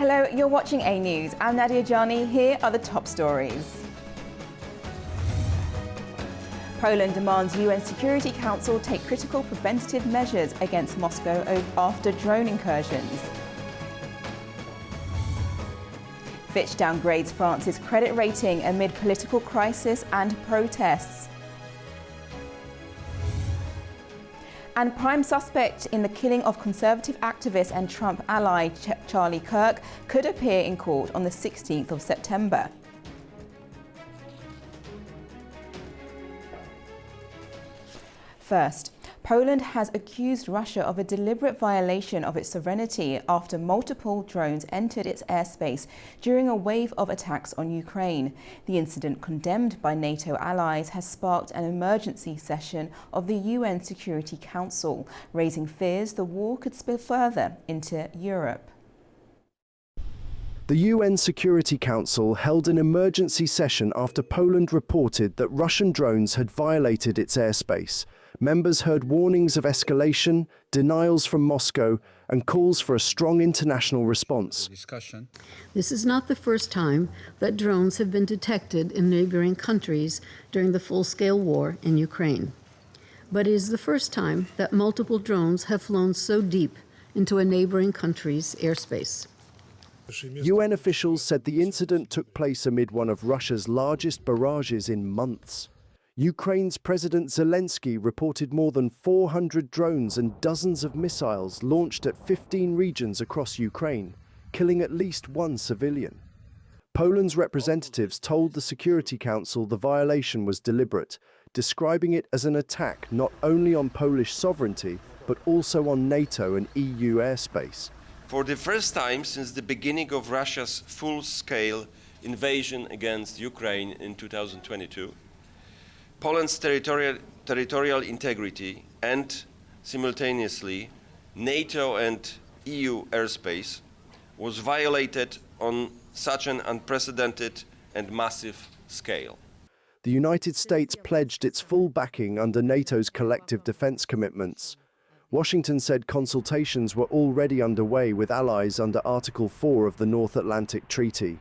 Hello, you're watching A News. I'm Nadia Jani. Here are the top stories. Poland demands UN Security Council take critical preventative measures against Moscow after drone incursions. Fitch downgrades France's credit rating amid political crisis and protests. And prime suspect in the killing of Conservative activist and Trump ally Charlie Kirk could appear in court on the 16th of September. First, Poland has accused Russia of a deliberate violation of its sovereignty after multiple drones entered its airspace during a wave of attacks on Ukraine. The incident, condemned by NATO allies, has sparked an emergency session of the UN Security Council, raising fears the war could spill further into Europe. The UN Security Council held an emergency session after Poland reported that Russian drones had violated its airspace. Members heard warnings of escalation, denials from Moscow, and calls for a strong international response. This is not the first time that drones have been detected in neighboring countries during the full-scale war in Ukraine. But it is the first time that multiple drones have flown so deep into a neighboring country's airspace. UN officials said the incident took place amid one of Russia's largest barrages in months. Ukraine's President Zelensky reported more than 400 drones and dozens of missiles launched at 15 regions across Ukraine, killing at least one civilian. Poland's representatives told the Security Council the violation was deliberate, describing it as an attack not only on Polish sovereignty, but also on NATO and EU airspace. For the first time since the beginning of Russia's full-scale invasion against Ukraine in 2022, Poland's territorial integrity and, simultaneously, NATO and EU airspace was violated on such an unprecedented and massive scale. The United States pledged its full backing under NATO's collective defense commitments. Washington said consultations were already underway with allies under Article 4 of the North Atlantic Treaty.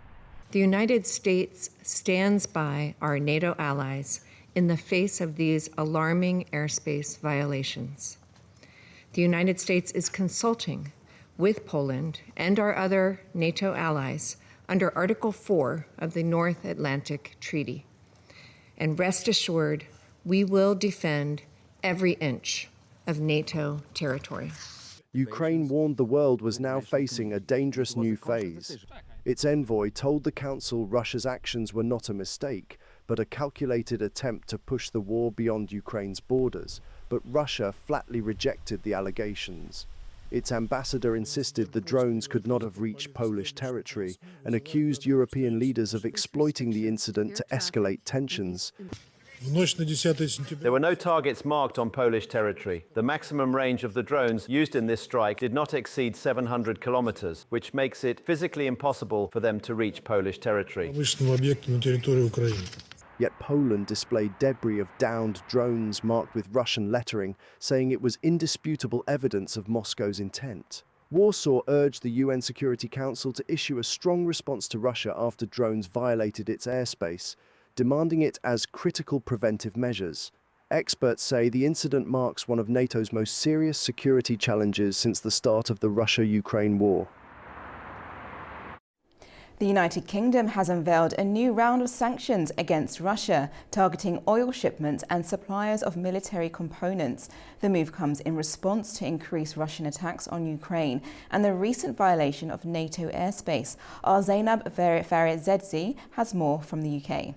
The United States stands by our NATO allies in the face of these alarming airspace violations. The United States is consulting with Poland and our other NATO allies under Article 4 of the North Atlantic Treaty. And rest assured, we will defend every inch of NATO territory. Ukraine warned the world was now facing a dangerous new phase. Its envoy told the Council Russia's actions were not a mistake, but a calculated attempt to push the war beyond Ukraine's borders, but Russia flatly rejected the allegations. Its ambassador insisted the drones could not have reached Polish territory and accused European leaders of exploiting the incident to escalate tensions. There were no targets marked on Polish territory. The maximum range of the drones used in this strike did not exceed 700 kilometers, which makes it physically impossible for them to reach Polish territory. Yet Poland displayed debris of downed drones marked with Russian lettering, saying it was indisputable evidence of Moscow's intent. Warsaw urged the UN Security Council to issue a strong response to Russia after drones violated its airspace, demanding it as critical preventive measures. Experts say the incident marks one of NATO's most serious security challenges since the start of the Russia-Ukraine war. The United Kingdom has unveiled a new round of sanctions against Russia, targeting oil shipments and suppliers of military components. The move comes in response to increased Russian attacks on Ukraine and the recent violation of NATO airspace. Our Zainab Farizedzi has more from the UK.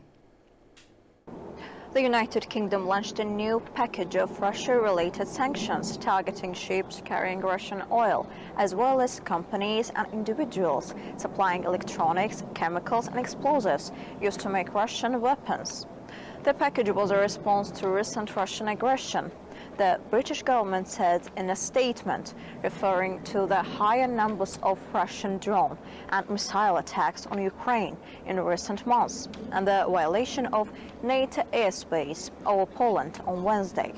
The United Kingdom launched a new package of Russia-related sanctions targeting ships carrying Russian oil, as well as companies and individuals supplying electronics, chemicals and explosives used to make Russian weapons. The package was a response to recent Russian aggression. The British government said in a statement, referring to the higher numbers of Russian drone and missile attacks on Ukraine in recent months and the violation of NATO airspace over Poland on Wednesday.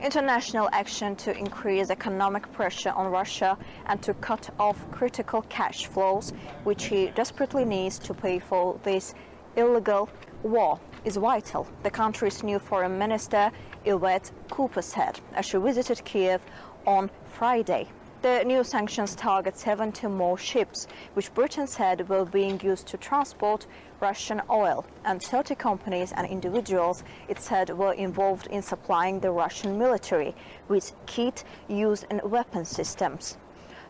International action to increase economic pressure on Russia and to cut off critical cash flows, which he desperately needs to pay for this illegal war, is vital, the country's new foreign minister, Yvette Cooper, said as she visited Kiev on Friday. The new sanctions target 70 more ships, which Britain said were being used to transport Russian oil, and 30 companies and individuals it said were involved in supplying the Russian military with kit used in weapon systems,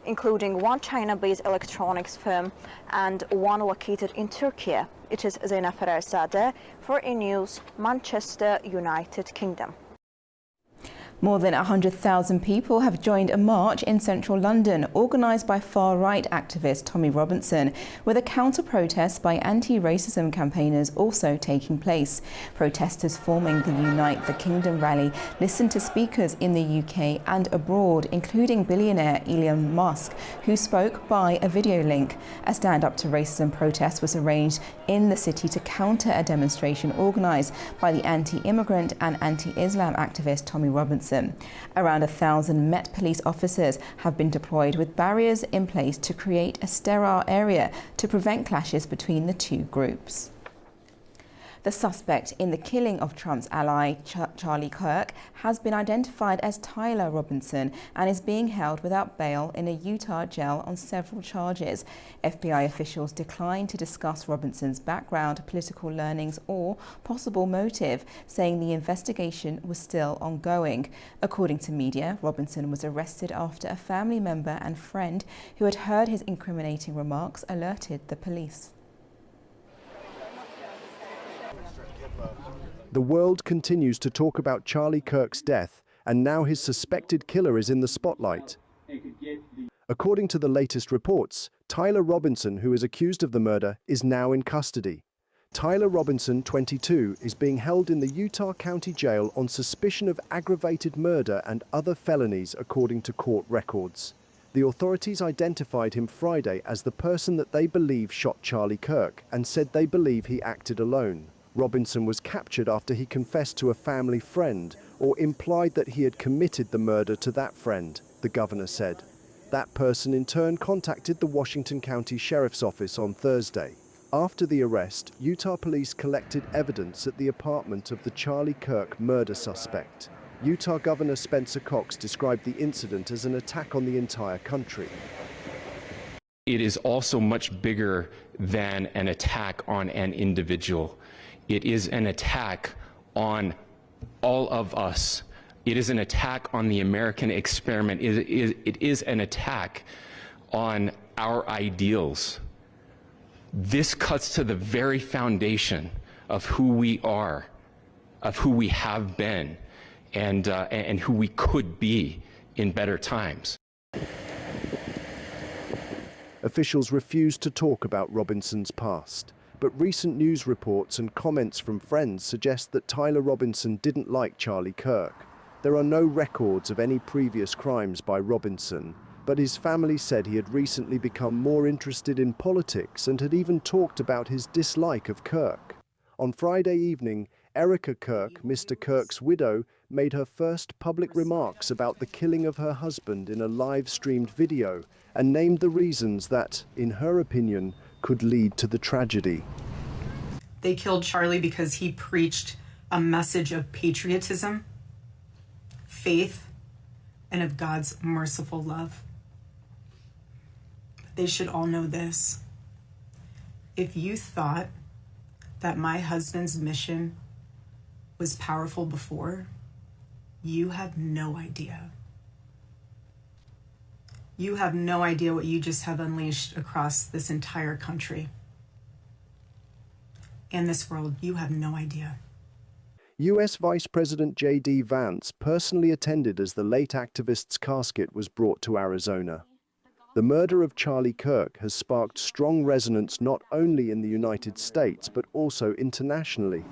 including one China-based electronics firm and one located in Turkey. It is Zeynep Fererzadeh for E! News, Manchester, United Kingdom. More than 100,000 people have joined a march in central London organised by far-right activist Tommy Robinson, with a counter-protest by anti-racism campaigners also taking place. Protesters forming the Unite the Kingdom rally listened to speakers in the UK and abroad, including billionaire Elon Musk, who spoke by a video link. A Stand Up to Racism protest was arranged in the city to counter a demonstration organised by the anti-immigrant and anti-Islam activist Tommy Robinson. Around 1,000 Met Police officers have been deployed with barriers in place to create a sterile area to prevent clashes between the two groups. The suspect in the killing of Trump's ally, Charlie Kirk, has been identified as Tyler Robinson and is being held without bail in a Utah jail on several charges. FBI officials declined to discuss Robinson's background, political learnings, or possible motive, saying the investigation was still ongoing. According to media, Robinson was arrested after a family member and friend who had heard his incriminating remarks alerted the police. The world continues to talk about Charlie Kirk's death, and now his suspected killer is in the spotlight. According to the latest reports, Tyler Robinson, who is accused of the murder, is now in custody. Tyler Robinson, 22, is being held in the Utah County Jail on suspicion of aggravated murder and other felonies, according to court records. The authorities identified him Friday as the person that they believe shot Charlie Kirk and said they believe he acted alone. Robinson was captured after he confessed to a family friend or implied that he had committed the murder to that friend, the governor said. That person in turn contacted the Washington County Sheriff's Office on Thursday. After the arrest, Utah police collected evidence at the apartment of the Charlie Kirk murder suspect. Utah Governor Spencer Cox described the incident as an attack on the entire country. It is also much bigger than an attack on an individual. It is an attack on all of us. It is an attack on the American experiment. It is an attack on our ideals. This cuts to the very foundation of who we are, of who we have been, and who we could be in better times. Officials refused to talk about Robinson's past, but recent news reports and comments from friends suggest that Tyler Robinson didn't like Charlie Kirk. There are no records of any previous crimes by Robinson, but his family said he had recently become more interested in politics and had even talked about his dislike of Kirk. On Friday evening, Erica Kirk, Mr. Kirk's widow, made her first public remarks about the killing of her husband in a live-streamed video and named the reasons that, in her opinion, could lead to the tragedy. They killed Charlie because he preached a message of patriotism, faith, and of God's merciful love. But they should all know this. If you thought that my husband's mission was powerful before, you have no idea. You have no idea what you just have unleashed across this entire country and this world. You have no idea. U.S. Vice President J.D. Vance personally attended as the late activist's casket was brought to Arizona. The murder of Charlie Kirk has sparked strong resonance not only in the United States, but also internationally.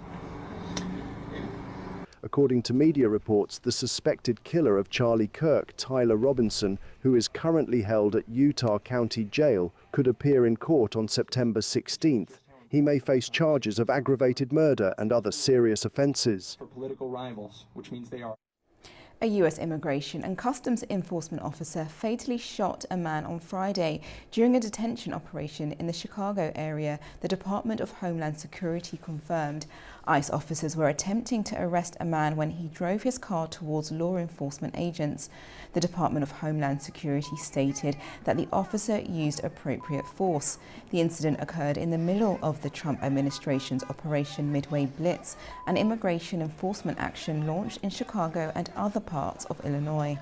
According to media reports, the suspected killer of Charlie Kirk, Tyler Robinson, who is currently held at Utah County Jail, could appear in court on September 16th. He may face charges of aggravated murder and other serious offenses. For political rivals, which means they are. A US immigration and customs enforcement officer fatally shot a man on Friday during a detention operation in the Chicago area, the Department of Homeland Security confirmed. ICE officers were attempting to arrest a man when he drove his car towards law enforcement agents. The Department of Homeland Security stated that the officer used appropriate force. The incident occurred in the middle of the Trump administration's Operation Midway Blitz, an immigration enforcement action launched in Chicago and other parts of Illinois.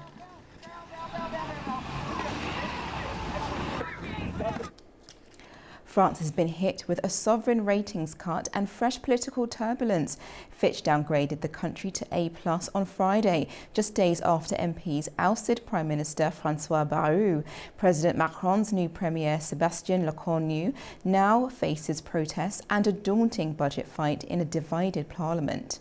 France has been hit with a sovereign ratings cut and fresh political turbulence. Fitch downgraded the country to A+ on Friday, just days after MPs ousted Prime Minister François Bayrou. President Macron's new premier, Sébastien Lecornu, now faces protests and a daunting budget fight in a divided parliament.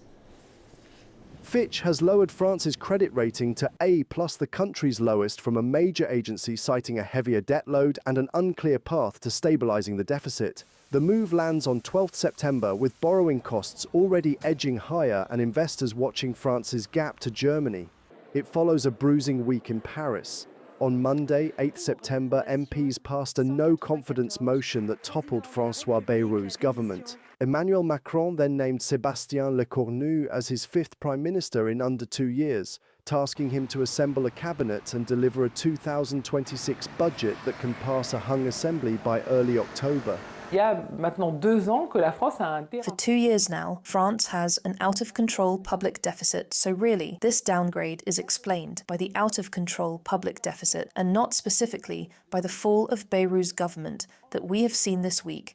Fitch has lowered France's credit rating to A+, the country's lowest, from a major agency citing a heavier debt load and an unclear path to stabilising the deficit. The move lands on 12th September, with borrowing costs already edging higher and investors watching France's gap to Germany. It follows a bruising week in Paris. On Monday, 8th September, MPs passed a no-confidence motion that toppled François Bayrou's government. Emmanuel Macron then named Sébastien Lecornu as his fifth prime minister in under 2 years, tasking him to assemble a cabinet and deliver a 2026 budget that can pass a hung assembly by early October. For 2 years now, France has an out-of-control public deficit, so really, this downgrade is explained by the out-of-control public deficit and not specifically by the fall of Bayrou's government that we have seen this week.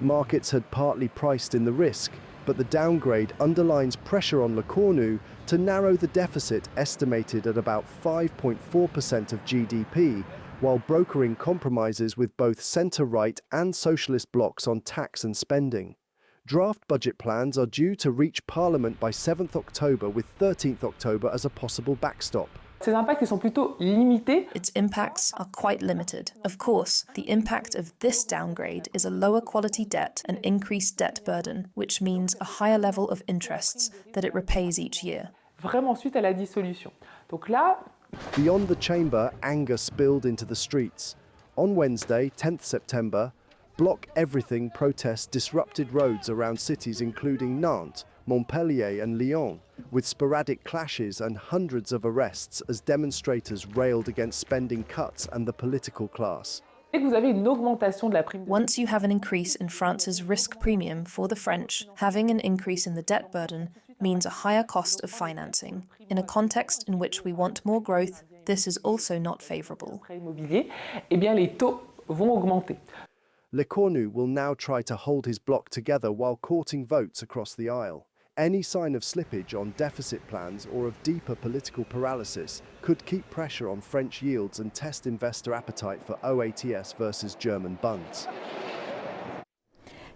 Markets had partly priced in the risk, but the downgrade underlines pressure on Lecornu to narrow the deficit estimated at about 5.4% of GDP, while brokering compromises with both centre-right and socialist blocs on tax and spending. Draft budget plans are due to reach Parliament by 7th October, with 13th October as a possible backstop. Its impacts are quite limited. Of course, the impact of this downgrade is a lower quality debt and increased debt burden, which means a higher level of interests that it repays each year. Beyond the chamber, anger spilled into the streets. On Wednesday, 10th September, Block Everything protests disrupted roads around cities including Nantes, Montpellier and Lyon, with sporadic clashes and hundreds of arrests as demonstrators railed against spending cuts and the political class. Once you have an increase in France's risk premium for the French, having an increase in the debt burden means a higher cost of financing. In a context in which we want more growth, this is also not favourable. Lecornu will now try to hold his bloc together while courting votes across the aisle. Any sign of slippage on deficit plans or of deeper political paralysis could keep pressure on French yields and test investor appetite for OATS versus German bunds.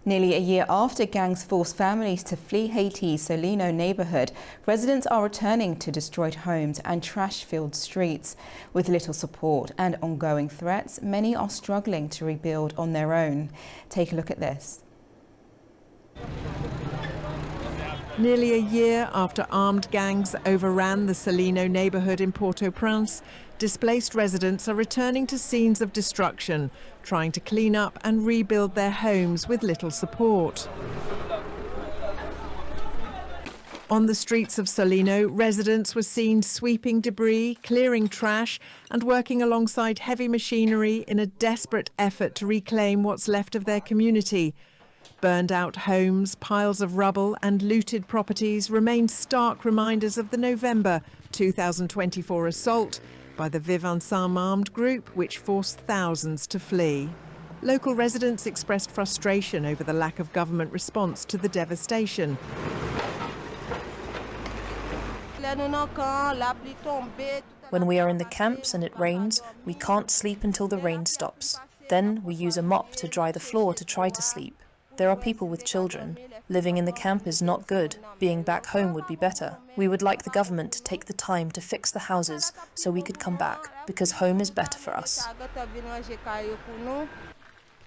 Nearly a year after gangs forced families to flee Haiti's Solino neighborhood, residents are returning to destroyed homes and trash-filled streets. With little support and ongoing threats, many are struggling to rebuild on their own. Take a look at this. Nearly a year after armed gangs overran the Solino neighborhood in Port-au-Prince, displaced residents are returning to scenes of destruction, trying to clean up and rebuild their homes with little support. On the streets of Solino, residents were seen sweeping debris, clearing trash, and working alongside heavy machinery in a desperate effort to reclaim what's left of their community. Burned out homes, piles of rubble and looted properties remain stark reminders of the November 2024 assault by the Vivre Ensemble armed group, which forced thousands to flee. Local residents expressed frustration over the lack of government response to the devastation. When we are in the camps and it rains, we can't sleep until the rain stops. Then we use a mop to dry the floor to try to sleep. There are people with children. Living in the camp is not good. Being back home would be better. We would like the government to take the time to fix the houses so we could come back, because home is better for us.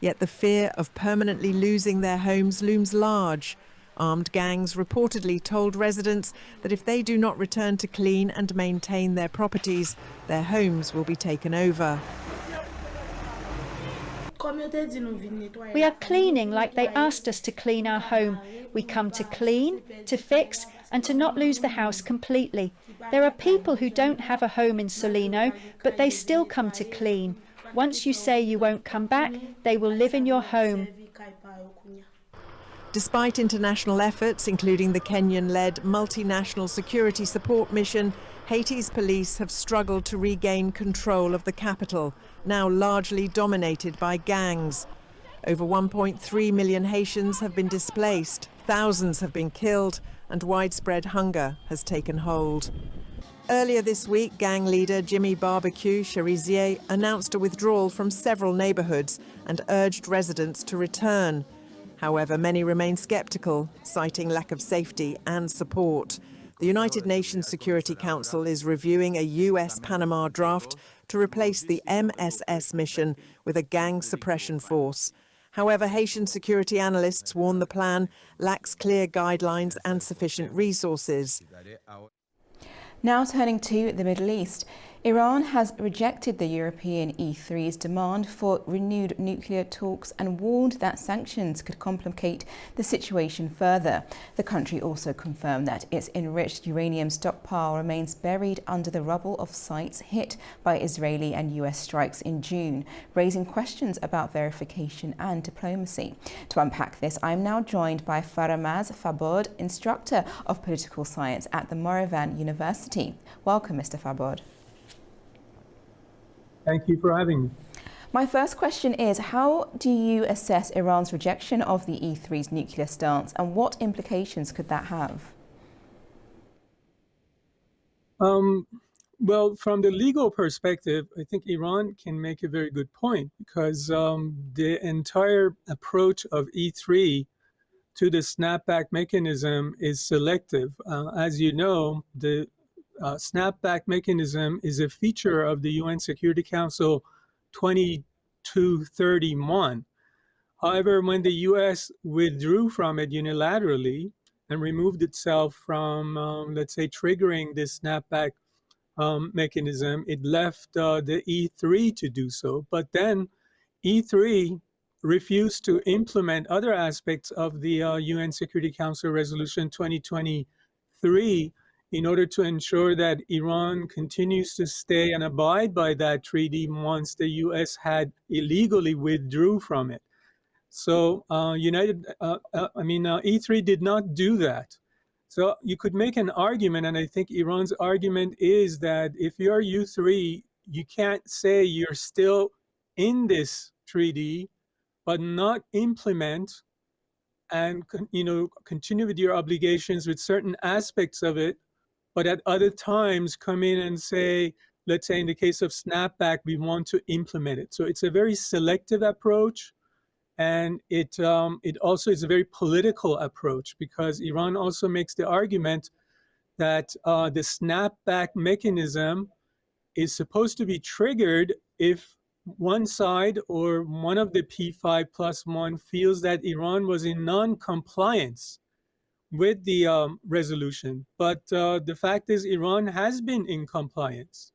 Yet the fear of permanently losing their homes looms large. Armed gangs reportedly told residents that if they do not return to clean and maintain their properties, their homes will be taken over. We are cleaning like they asked us to clean our home. We come to clean, to fix, and to not lose the house completely. There are people who don't have a home in Solino, but they still come to clean. Once you say you won't come back, they will live in your home. Despite international efforts, including the Kenyan-led multinational security support mission, Haiti's police have struggled to regain control of the capital, now largely dominated by gangs. Over 1.3 million Haitians have been displaced, thousands have been killed, and widespread hunger has taken hold. Earlier this week, gang leader Jimmy Barbecue Cherizier announced a withdrawal from several neighbourhoods and urged residents to return. However, many remain sceptical, citing lack of safety and support. The United Nations Security Council is reviewing a US Panama draft to replace the MSS mission with a gang suppression force. However, Haitian security analysts warn the plan lacks clear guidelines and sufficient resources. Now turning to the Middle East. Iran has rejected the European E3's demand for renewed nuclear talks and warned that sanctions could complicate the situation further. The country also confirmed that its enriched uranium stockpile remains buried under the rubble of sites hit by Israeli and US strikes in June, raising questions about verification and diplomacy. To unpack this, I'm now joined by Faramaz Fabod, instructor of political science at the Moravan University. Welcome, Mr. Fabod. Thank you for having me. My first question is, how do you assess Iran's rejection of the E3's nuclear stance, and what implications could that have? Well, from the legal perspective, I think Iran can make a very good point, because the entire approach of E3 to the snapback mechanism is selective. As you know, the snapback mechanism is a feature of the UN Security Council 2231. However, when the US withdrew from it unilaterally and removed itself from, let's say, triggering this snapback mechanism, it left the E3 to do so. But then E3 refused to implement other aspects of the UN Security Council Resolution 2023 in order to ensure that Iran continues to stay and abide by that treaty once the US had illegally withdrew from it. So E3 did not do that. So you could make an argument, and I think Iran's argument is that if you're U3, you can't say you're still in this treaty, but not implement and continue with your obligations with certain aspects of it, but at other times come in and say, let's say in the case of snapback, we want to implement it. So it's a very selective approach, and it also is a very political approach, because Iran also makes the argument that the snapback mechanism is supposed to be triggered if one side or one of the P5+1 feels that Iran was in non-compliance with the resolution. But the fact is, Iran has been in compliance.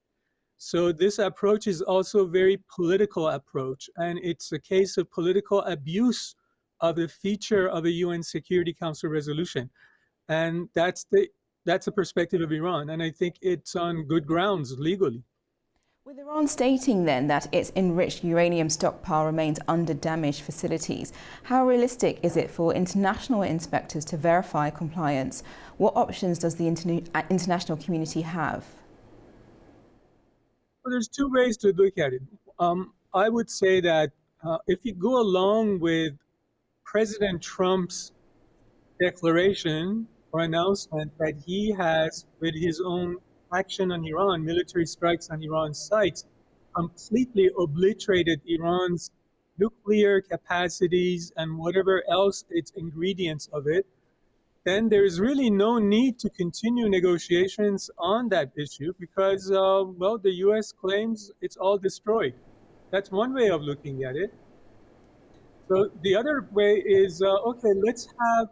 So this approach is also a very political approach, and it's a case of political abuse of a feature of a UN Security Council resolution. And that's the perspective of Iran, and I think it's on good grounds legally. With Iran stating then that its enriched uranium stockpile remains under damaged facilities, how realistic is it for international inspectors to verify compliance? What options does the international community have? Well, there's two ways to look at it. I would say that if you go along with President Trump's declaration or announcement that he has, with his own action on Iran, military strikes on Iran's sites, completely obliterated Iran's nuclear capacities and whatever else its ingredients of it, then there's really no need to continue negotiations on that issue, because, well, the US claims it's all destroyed. That's one way of looking at it. So the other way is, okay, let's have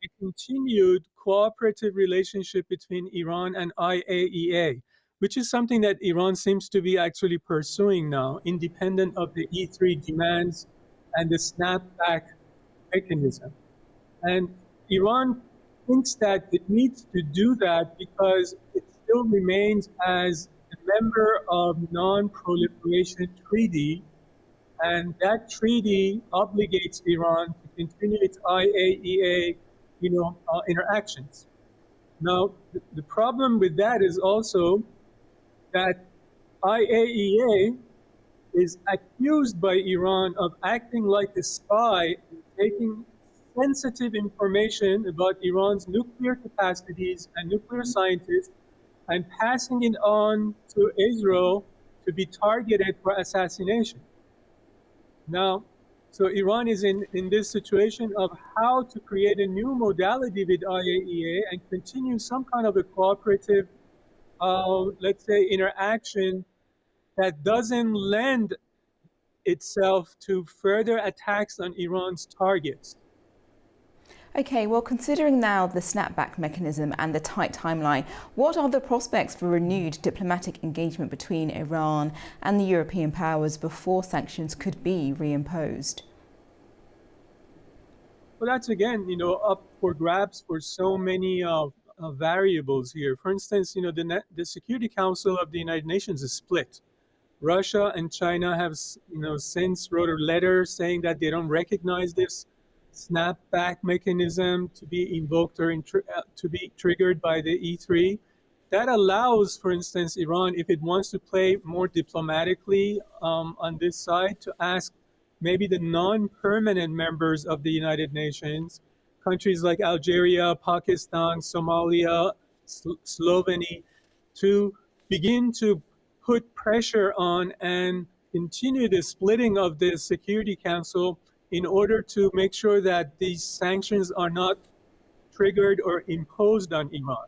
a continued cooperative relationship between Iran and IAEA, which is something that Iran seems to be actually pursuing now, independent of the E3 demands and the snapback mechanism. And Iran thinks that it needs to do that because it still remains as a member of Non-Proliferation Treaty, and that treaty obligates Iran to continue its IAEA, interactions. Now, the problem with that is also that IAEA is accused by Iran of acting like a spy and taking sensitive information about Iran's nuclear capacities and nuclear scientists and passing it on to Israel to be targeted for assassination. Now, so Iran is in this situation of how to create a new modality with IAEA and continue some kind of a cooperative, let's say, interaction that doesn't lend itself to further attacks on Iran's targets. Okay, well, considering now the snapback mechanism and the tight timeline, what are the prospects for renewed diplomatic engagement between Iran and the European powers before sanctions could be reimposed? Well, that's again, up for grabs for so many variables here. For instance, the Security Council of the United Nations is split. Russia and China have, since wrote a letter saying that they don't recognize this snapback mechanism to be invoked or to be triggered by the E3. That allows, for instance, Iran, if it wants to play more diplomatically on this side, to ask maybe the non-permanent members of the United Nations, countries like Algeria, Pakistan, Somalia, Slovenia, to begin to put pressure on and continue the splitting of the Security Council in order to make sure that these sanctions are not triggered or imposed on Iran.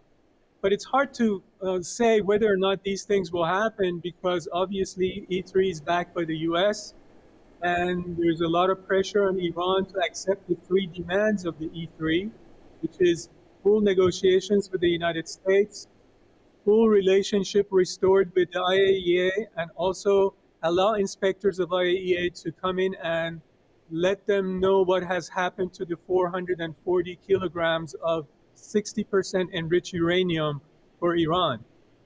But it's hard to say whether or not these things will happen because obviously E3 is backed by the US and there's a lot of pressure on Iran to accept the three demands of the E3, which is full negotiations with the United States, full relationship restored with the IAEA, and also allow inspectors of IAEA to come in and let them know what has happened to the 440 kilograms of 60% enriched uranium for Iran.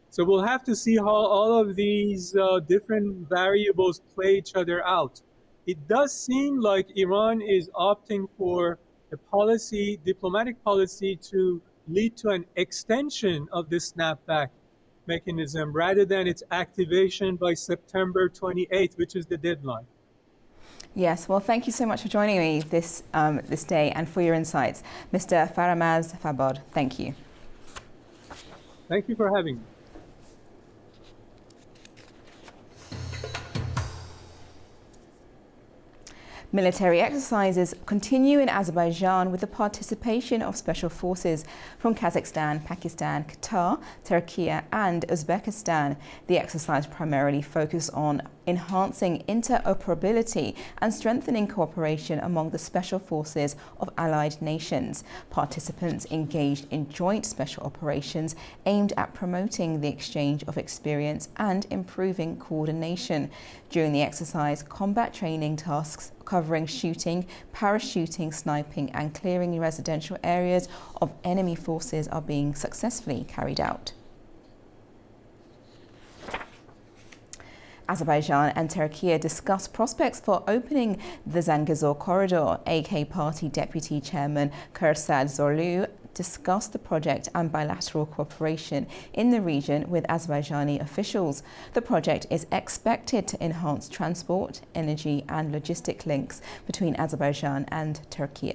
So we'll have to see how all of these different variables play each other out. It does seem like Iran is opting for a policy, diplomatic policy, to lead to an extension of this snapback mechanism rather than its activation by September 28th, which is the deadline. Yes, well, thank you so much for joining me this day and for your insights. Mr. Faramaz Fabod, thank you. Thank you for having me. Military exercises continue in Azerbaijan with the participation of special forces from Kazakhstan, Pakistan, Qatar, Turkey and Uzbekistan. The exercise primarily focused on enhancing interoperability and strengthening cooperation among the special forces of allied nations. Participants engaged in joint special operations aimed at promoting the exchange of experience and improving coordination. During the exercise, combat training tasks covering shooting, parachuting, sniping and clearing residential areas of enemy forces are being successfully carried out. Azerbaijan and Turkey discussed prospects for opening the Zangezur corridor. AK Party Deputy Chairman Kursad Zorlu discussed the project and bilateral cooperation in the region with Azerbaijani officials. The project is expected to enhance transport, energy and logistic links between Azerbaijan and Turkey.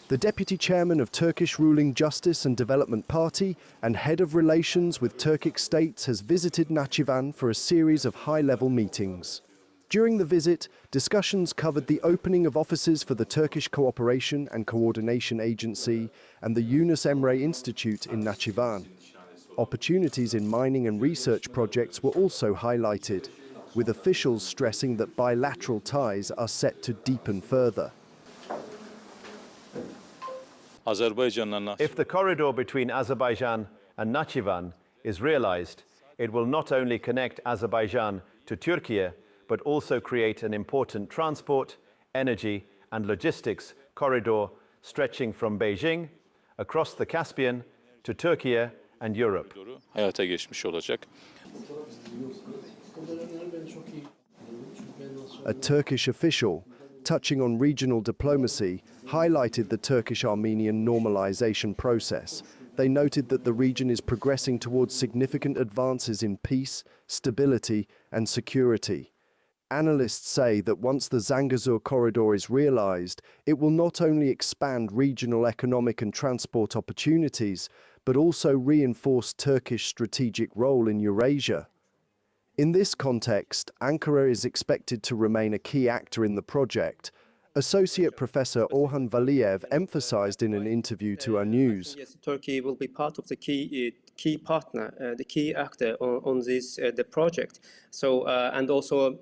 The deputy chairman of Turkish ruling Justice and Development Party and head of relations with Turkic states has visited Nakhchivan for a series of high-level meetings. During the visit, discussions covered the opening of offices for the Turkish Cooperation and Coordination Agency and the Yunus Emre Institute in Nakhchivan. Opportunities in mining and research projects were also highlighted. with officials stressing that bilateral ties are set to deepen further. If the corridor between Azerbaijan and Nakhchivan is realized, it will not only connect Azerbaijan to Turkey, but also create an important transport, energy and logistics corridor stretching from Beijing across the Caspian to Turkey and Europe. A Turkish official, touching on regional diplomacy, highlighted the Turkish-Armenian normalization process. They noted that the region is progressing towards significant advances in peace, stability and security. Analysts say that once the Zangezur corridor is realized, it will not only expand regional economic and transport opportunities, but also reinforce Turkish strategic role in Eurasia. In this context, Ankara is expected to remain a key actor in the project. Associate Professor Orhan Valiyev emphasized in an interview to our news. Yes, Turkey will be part of the key partner, the key actor on this the project. So and also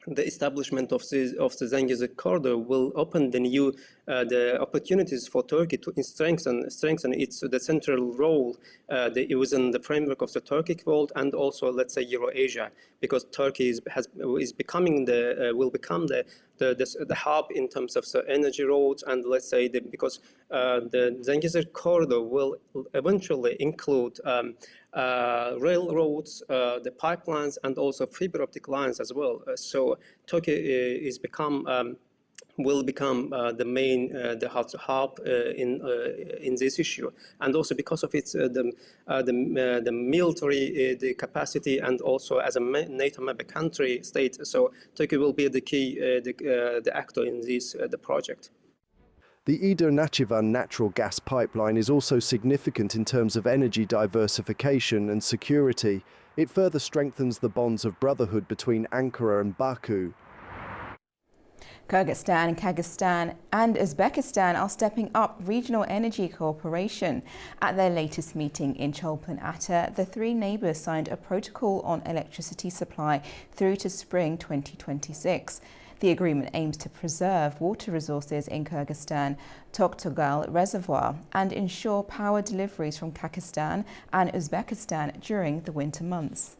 the establishment of the Zangezur corridor will open the opportunities for Turkey to strengthen the central role within the framework of the Turkic world and also, let's say, Eurasia, because Turkey will become the hub in terms of the energy roads, and let's say because the Zangezur corridor will eventually include railroads, the pipelines, and also fiber optic lines as well. So Turkey will become the main hub in this issue, and also because of its the military the capacity, and also as a NATO member country state. So Turkey will be the key the actor in this the project. The Iğdır-Nakhchivan natural gas pipeline is also significant in terms of energy diversification and security. It further strengthens the bonds of brotherhood between Ankara and Baku. Kyrgyzstan, Kazakhstan and Uzbekistan are stepping up regional energy cooperation. At their latest meeting in Cholpon-Ata, the three neighbours signed a protocol on electricity supply through to spring 2026. The agreement aims to preserve water resources in Kyrgyzstan, Tokhtogal Reservoir, and ensure power deliveries from Kazakhstan and Uzbekistan during the winter months.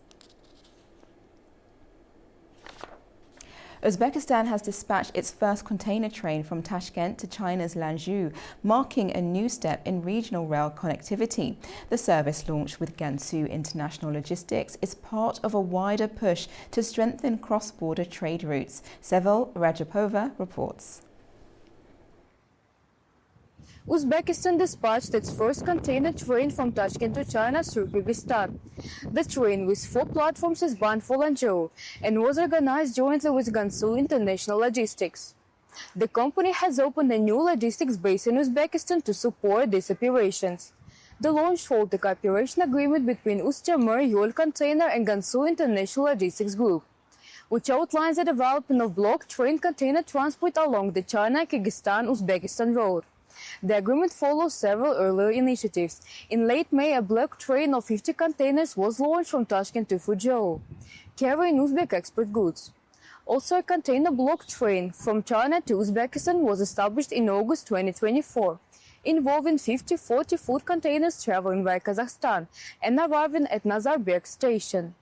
Uzbekistan has dispatched its first container train from Tashkent to China's Lanzhou, marking a new step in regional rail connectivity. The service, launched with Gansu International Logistics, is part of a wider push to strengthen cross-border trade routes. Sevil Rajapova reports. Uzbekistan dispatched its first container train from Tashkent to China through Kyrgyzstan. The train, with 4 platforms, is bound for Lanzhou and was organized jointly with Gansu International Logistics. The company has opened a new logistics base in Uzbekistan to support these operations. The launch followed the cooperation agreement between Ust-Yamur Yol Container and Gansu International Logistics Group, which outlines the development of block train container transport along the China-Kyrgyzstan-Uzbekistan road. The agreement follows several earlier initiatives. In late May, a block train of 50 containers was launched from Tashkent to Fuzhou, carrying Uzbek export goods. Also, a container block train from China to Uzbekistan was established in August 2024, involving 50 40-foot containers traveling via Kazakhstan and arriving at Nazarbayev station.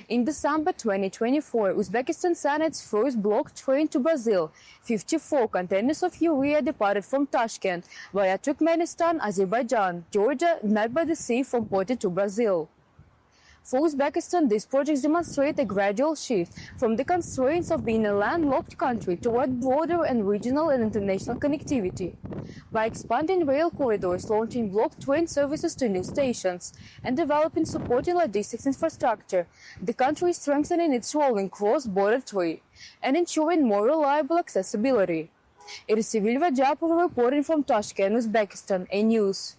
In December 2024, Uzbekistan sent its first block train to Brazil. 54 containers of urea departed from Tashkent via Turkmenistan, Azerbaijan, Georgia, and by the sea from Poti to Brazil. For Uzbekistan, these projects demonstrate a gradual shift from the constraints of being a landlocked country toward broader and regional and international connectivity. By expanding rail corridors, launching block train services to new stations, and developing supporting logistics infrastructure, the country is strengthening its role in cross-border trade and ensuring more reliable accessibility. It is Sevil Rajapova reporting from Tashkent, Uzbekistan, A News.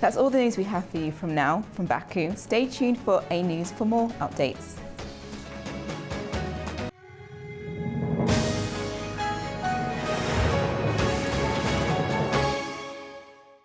That's all the news we have for you from now, from Baku. Stay tuned for A News for more updates.